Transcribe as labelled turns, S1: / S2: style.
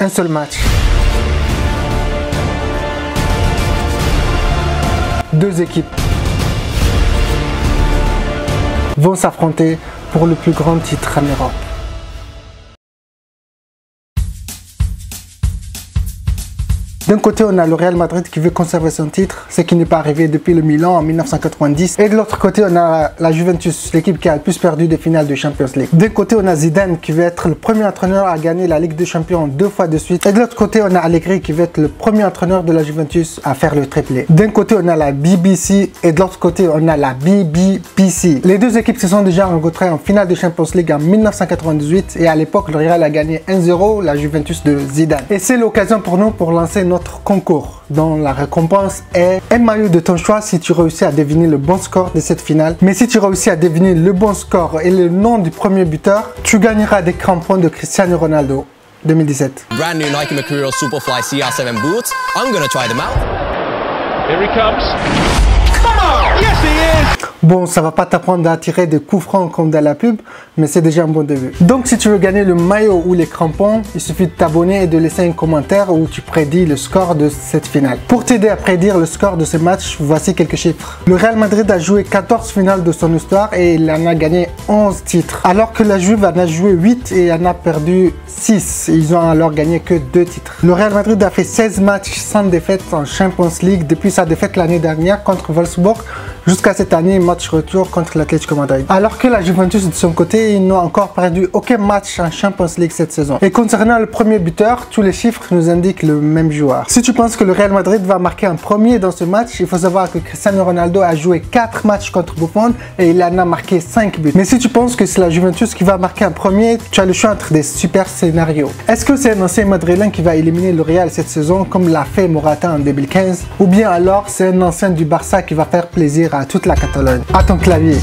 S1: Un seul match. Deux équipes vont s'affronter pour le plus grand titre en Europe. D'un côté, on a le Real Madrid qui veut conserver son titre, ce qui n'est pas arrivé depuis le Milan en 1990. Et de l'autre côté, on a la Juventus, l'équipe qui a le plus perdu des finales de Champions League. D'un côté, on a Zidane qui veut être le premier entraîneur à gagner la Ligue des Champions 2 fois de suite. Et de l'autre côté, on a Allegri qui veut être le premier entraîneur de la Juventus à faire le triplé. D'un côté, on a la BBC et de l'autre côté, on a la BBPC. Les deux équipes se sont déjà rencontrées en finale de Champions League en 1998 et à l'époque, le Real a gagné 1-0 la Juventus de Zidane. Et c'est l'occasion pour nous pour lancer notre concours dont la récompense est un maillot de ton choix si tu réussis à deviner le bon score de cette finale. Mais si tu réussis à deviner le bon score et le nom du premier buteur, tu gagneras des crampons de Cristiano Ronaldo 2017.
S2: Brand new Nike Mercurial Superfly CR7 boots. I'm gonna try them out.
S3: Here he comes. Come on! Yes, he is!
S1: Bon, ça va pas t'apprendre à tirer des coups francs comme dans la pub, mais c'est déjà un bon début. Donc si tu veux gagner le maillot ou les crampons, il suffit de t'abonner et de laisser un commentaire où tu prédis le score de cette finale. Pour t'aider à prédire le score de ce match, voici quelques chiffres. Le Real Madrid a joué 14 finales de son histoire et il en a gagné 11 titres. Alors que la Juve en a joué 8 et en a perdu 6. Ils ont alors gagné que 2 titres. Le Real Madrid a fait 16 matchs sans défaite en Champions League depuis sa défaite l'année dernière contre Wolfsburg jusqu'à cette année, match retour contre l'Atlético Madrid. Alors que la Juventus de son côté, ils n'ont encore perdu aucun match en Champions League cette saison. Et concernant le premier buteur, tous les chiffres nous indiquent le même joueur. Si tu penses que le Real Madrid va marquer un premier dans ce match, il faut savoir que Cristiano Ronaldo a joué 4 matchs contre Buffon et il en a marqué 5 buts. Mais si tu penses que c'est la Juventus qui va marquer un premier, tu as le choix entre des super scénarios. Est-ce que c'est un ancien madrilène qui va éliminer le Real cette saison comme l'a fait Morata en 2015? Ou bien alors c'est un ancien du Barça qui va faire plaisir à toute la Catalogne? À ton clavier.